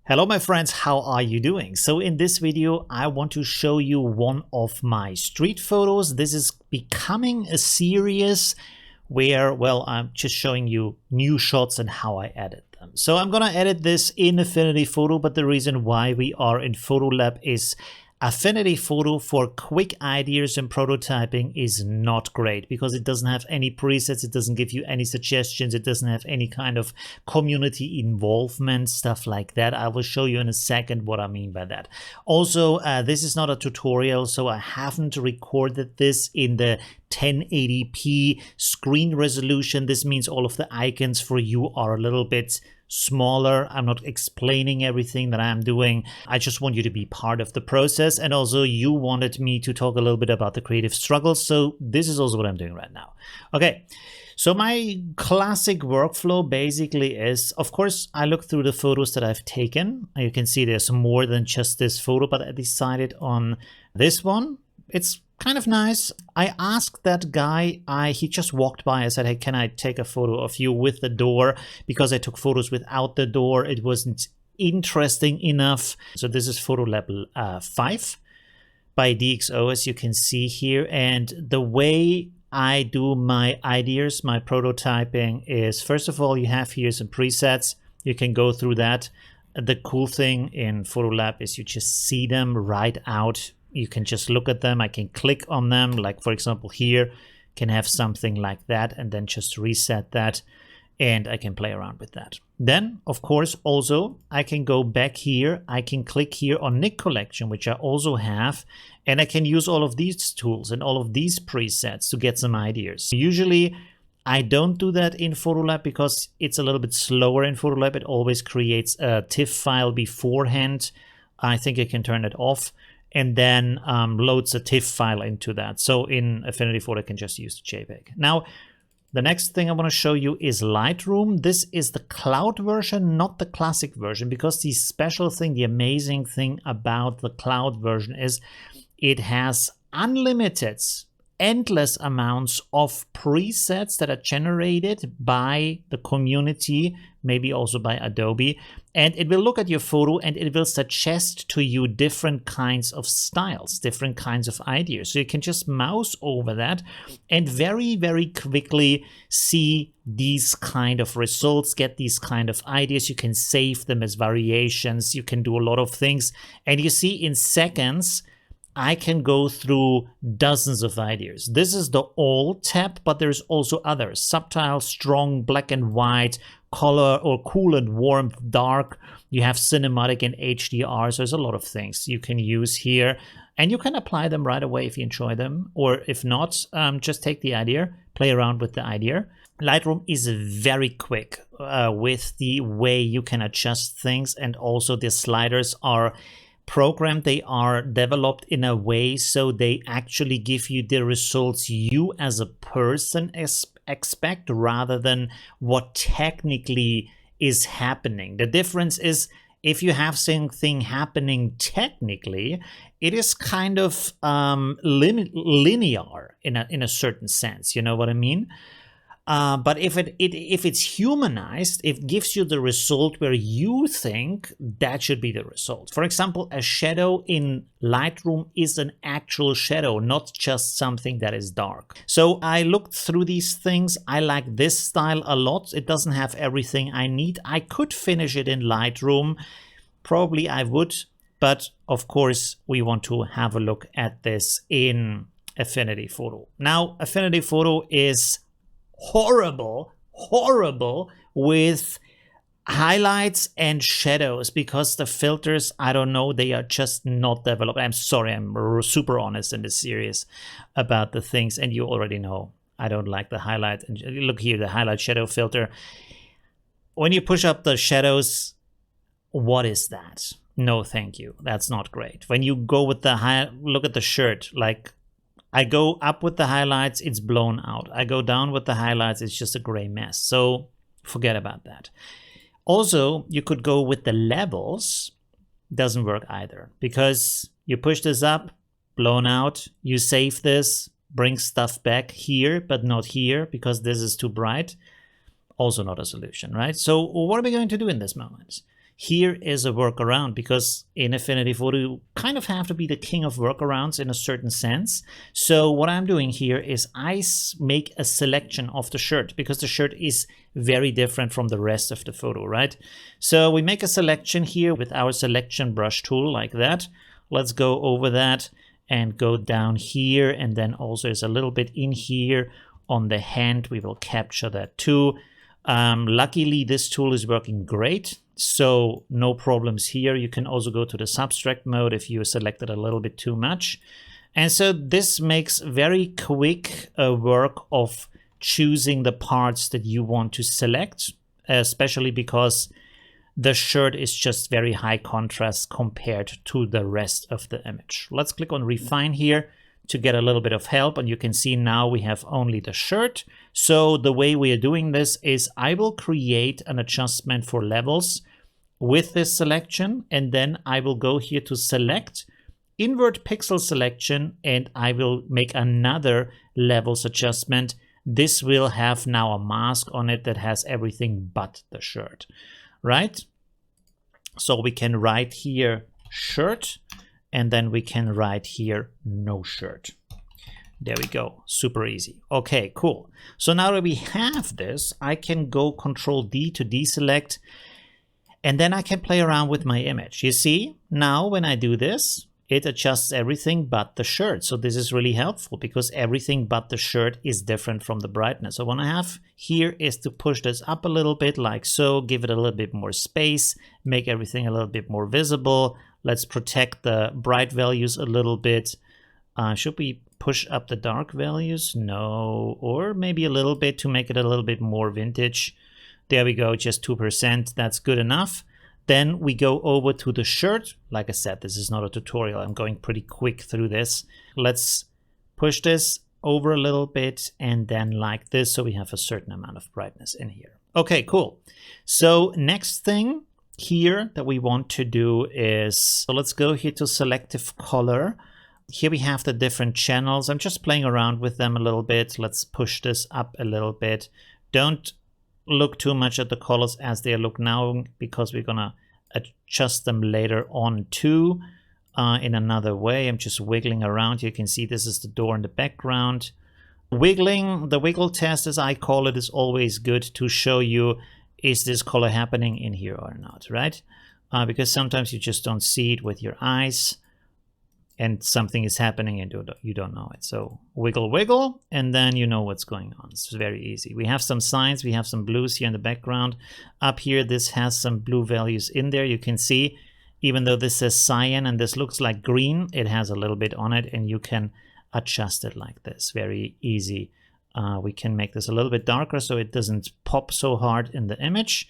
Hello my friends, how are you doing? So in this video I want to show you one of my street photos. This is becoming a series where, well, I'm just showing you new shots and how I edit them. So I'm gonna edit this in Affinity Photo, but the reason why we are in Photolab is Affinity Photo for quick ideas and prototyping is not great because it doesn't have any presets, it doesn't give you any suggestions, it doesn't have any kind of community involvement, stuff like that. I will show you in a second what I mean by that. Also, this is not a tutorial, so I haven't recorded this in the 1080p screen resolution. This means all of the icons for you are a little bit smaller. I'm not explaining everything that I'm doing. I just want you to be part of the process. And also you wanted me to talk a little bit about the creative struggles. So this is also what I'm doing right now. Okay. So my classic workflow basically is, of course, I look through the photos that I've taken. You can see there's more than just this photo, but I decided on this one. It's kind of nice. I asked that guy, he just walked by. I said, hey, can I take a photo of you with the door? Because I took photos without the door. It wasn't interesting enough. So this is photo level 5 by DxO, as you can see here. And the way I do my ideas, my prototyping is, first of all, you have here some presets. You can go through that. The cool thing in Photolab is you just see them right out. You can just look at them. I can click on them. Like, for example, here can have something like that and then just reset that. And I can play around with that. Then, of course, also I can go back here. I can click here on Nick Collection, which I also have. And I can use all of these tools and all of these presets to get some ideas. Usually, I don't do that in Photolab because it's a little bit slower in Photolab. It always creates a TIFF file beforehand. I think I can turn it off. And then loads a TIFF file into that. So in Affinity Photo, I can just use the JPEG. Now, the next thing I want to show you is Lightroom. This is the cloud version, not the classic version, because the special thing, the amazing thing about the cloud version is it has unlimited, endless amounts of presets that are generated by the community, maybe also by Adobe, and it will look at your photo and it will suggest to you different kinds of styles, different kinds of ideas. So you can just mouse over that and very, very quickly see these kind of results, get these kind of ideas. You can save them as variations. You can do a lot of things. And you see in seconds, I can go through dozens of ideas. This is the All tab, but there's also others. Subtle, strong, black and white, color, or cool and warm, dark. You have cinematic and HDR. So there's a lot of things you can use here. And you can apply them right away if you enjoy them. Or if not, just take the idea, play around with the idea. Lightroom is very quick with the way you can adjust things. And also the sliders are programmed, they are developed in a way so they actually give you the results you as a person expect rather than what technically is happening. The difference is if you have something happening technically, it is kind of linear in a certain sense. You know what I mean? But if it's humanized, it gives you the result where you think that should be the result. For example, a shadow in Lightroom is an actual shadow, not just something that is dark. So I looked through these things. I like this style a lot. It doesn't have everything I need. I could finish it in Lightroom. Probably I would. But of course, we want to have a look at this in Affinity Photo. Now, Affinity Photo is horrible with highlights and shadows because the filters, I don't know, they are just not developed. I'm sorry, I'm super honest in this series about the things, and you already know I don't like the highlight. And look here, the highlight shadow filter. When you push up the shadows, what is that? No, thank you. That's not great. When you go with the look at the shirt, like I go up with the highlights, it's blown out. I go down with the highlights, it's just a gray mess. So forget about that. Also, you could go with the levels. Doesn't work either because you push this up, blown out. You save this, bring stuff back here, but not here because this is too bright. Also not a solution, right? So what are we going to do in this moment? here is a workaround, because in Affinity Photo you kind of have to be the king of workarounds in a certain sense. So what I'm doing here is I make a selection of the shirt, because the shirt is very different from the rest of the photo, right? So we make a selection here with our selection brush tool like that. Let's go over that and go down here, and then also is a little bit in here on the hand. We will capture that too. Luckily this tool is working great, so no problems here. You can also go to the subtract mode if you selected a little bit too much. And so this makes very quick work of choosing the parts that you want to select, especially because the shirt is just very high contrast compared to the rest of the image. Let's click on refine here to get a little bit of help, and you can see now we have only the shirt. So the way we are doing this is I will create an adjustment for levels with this selection, and then I will go here to select, invert pixel selection, and I will make another levels adjustment. This will have now a mask on it that has everything but the shirt, right? So we can write here shirt, and then we can write here no shirt. There we go, super easy. Okay, cool. So now that we have this, I can go Control D to deselect, and then I can play around with my image. You see, now when I do this, it adjusts everything but the shirt. So this is really helpful, because everything but the shirt is different from the brightness. So what I have here is to push this up a little bit like so, give it a little bit more space, make everything a little bit more visible. Let's protect the bright values a little bit. Should we push up the dark values? No, or maybe a little bit to make it a little bit more vintage. There we go, just 2%, that's good enough. Then we go over to the shirt. Like I said, this is not a tutorial. I'm going pretty quick through this. Let's push this over a little bit and then like this, so we have a certain amount of brightness in here. Okay, cool. So next thing here that we want to do is, so let's go here to Selective Color. Here we have the different channels. I'm just playing around with them a little bit. Let's push this up a little bit. Don't look too much at the colors as they look now, because we're gonna adjust them later on too in another way. I'm just wiggling around. You can see this is the door in the background. Wiggling, the wiggle test as I call it, is always good to show you, is this color happening in here or not, right? Because sometimes you just don't see it with your eyes, and something is happening and you don't know it. So wiggle, wiggle, and then you know what's going on. It's very easy. We have some signs, we have some blues here in the background. Up here, this has some blue values in there. You can see, even though this says cyan and this looks like green, it has a little bit on it, and you can adjust it like this. Very easy. We can make this a little bit darker so it doesn't pop so hard in the image.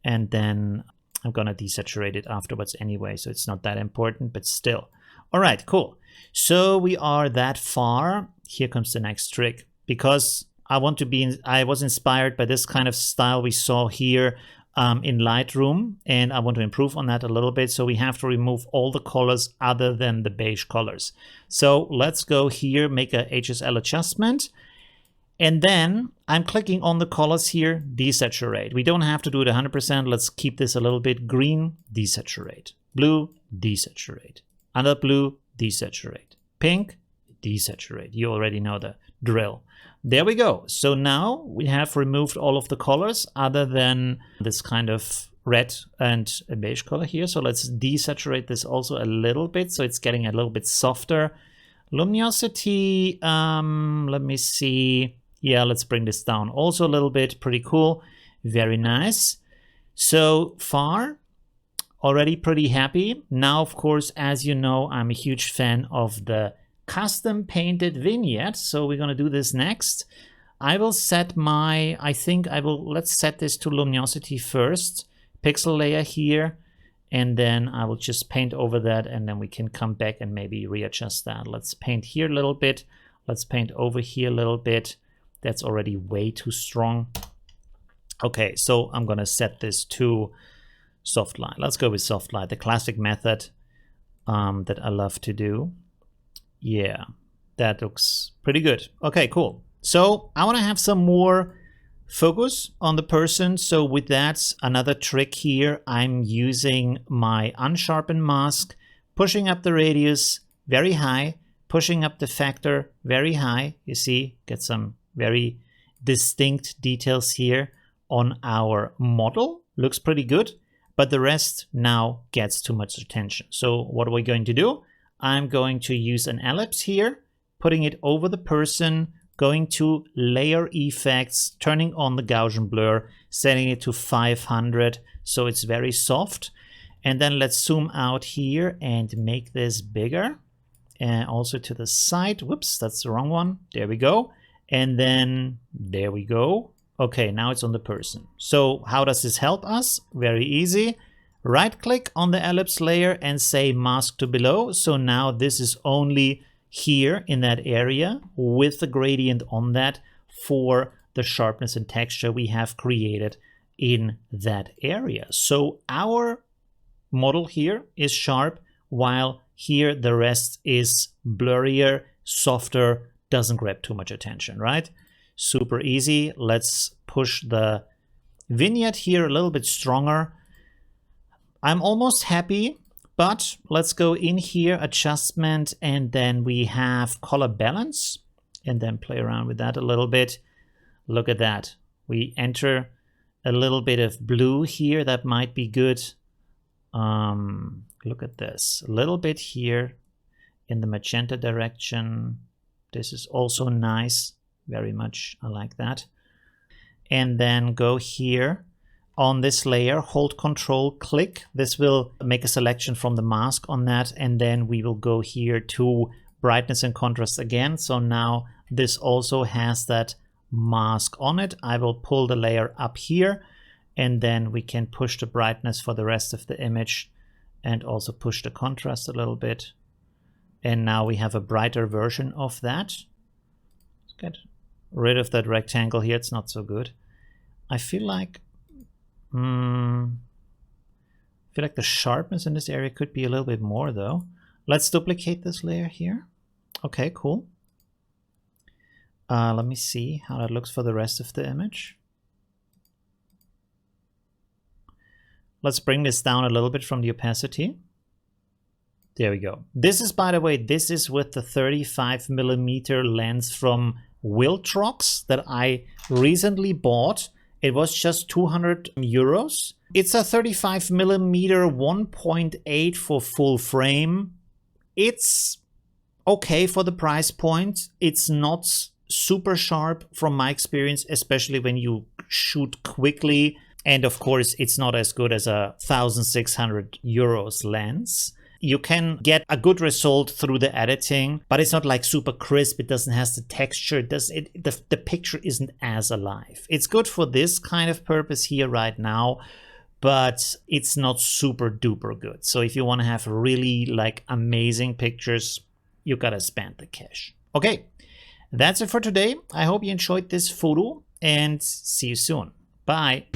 And then I'm gonna desaturate it afterwards anyway, so it's not that important, but still. All right, cool. So we are that far. Here comes the next trick, because I was inspired by this kind of style we saw here in Lightroom, and I want to improve on that a little bit. So we have to remove all the colors other than the beige colors. So let's go here, make a HSL adjustment. And then I'm clicking on the colors here, desaturate. We don't have to do it 100%. Let's keep this a little bit green, desaturate. Blue, desaturate. Another blue, desaturate. Pink, desaturate. You already know the drill. There we go. So now we have removed all of the colors other than this kind of red and a beige color here. So let's desaturate this also a little bit, so it's getting a little bit softer. Luminosity, let me see. Yeah, let's bring this down also a little bit. Pretty cool. Very nice. So far, already pretty happy. Now, of course, as you know, I'm a huge fan of the custom painted vignette. So we're going to do this next. I will set my, let's set this to luminosity first. Pixel layer here. And then I will just paint over that, and then we can come back and maybe readjust that. Let's paint here a little bit. Let's paint over here a little bit. That's already way too strong. Okay, so I'm going to set this to soft light. Let's go with soft light, the classic method that I love to do. Yeah, that looks pretty good. Okay, cool. So I want to have some more focus on the person. So with that, another trick here, I'm using my unsharpened mask, pushing up the radius very high, pushing up the factor very high. You see, get some very distinct details here on our model. Looks pretty good, but the rest now gets too much attention. So what are we going to do? I'm going to use an ellipse here, putting it over the person, going to layer effects, turning on the Gaussian blur, setting it to 500 so it's very soft. And then let's zoom out here and make this bigger. And also to the side. Whoops, that's the wrong one. There we go. And then there we go. Okay, now it's on the person. So how does this help us? Very easy. Right click on the ellipse layer and say mask to below. So now this is only here in that area with the gradient on that for the sharpness and texture we have created in that area. So our model here is sharp, while here the rest is blurrier, softer, doesn't grab too much attention, right? Super easy. Let's push the vignette here a little bit stronger. I'm almost happy, but let's go in here, adjustment, and then we have color balance, and then play around with that a little bit. Look at that. We enter a little bit of blue here. That might be good. Look at this. A little bit here in the magenta direction. This is also nice. Very much. I like that. And then go here on this layer, hold Control, click. This will make a selection from the mask on that. And then we will go here to brightness and contrast again. So now this also has that mask on it. I will pull the layer up here, and then we can push the brightness for the rest of the image and also push the contrast a little bit. And now we have a brighter version of that. Let's get rid of that rectangle here. It's not so good. I feel like the sharpness in this area could be a little bit more though. Let's duplicate this layer here. Okay, cool. Let me see how that looks for the rest of the image. Let's bring this down a little bit from the opacity. There we go. This is, by the way, this is with the 35mm lens from Viltrox that I recently bought. It was just 200 euros. It's a 35mm 1.8 for full frame. It's okay for the price point. It's not super sharp from my experience, especially when you shoot quickly. And of course, it's not as good as a 1,600 euros lens. You can get a good result through the editing, but it's not like super crisp. It doesn't have the texture. The picture isn't as alive. It's good for this kind of purpose here right now, but it's not super duper good. So if you want to have really like amazing pictures, you gotta spend the cash. Okay, that's it for today. I hope you enjoyed this photo and see you soon. Bye.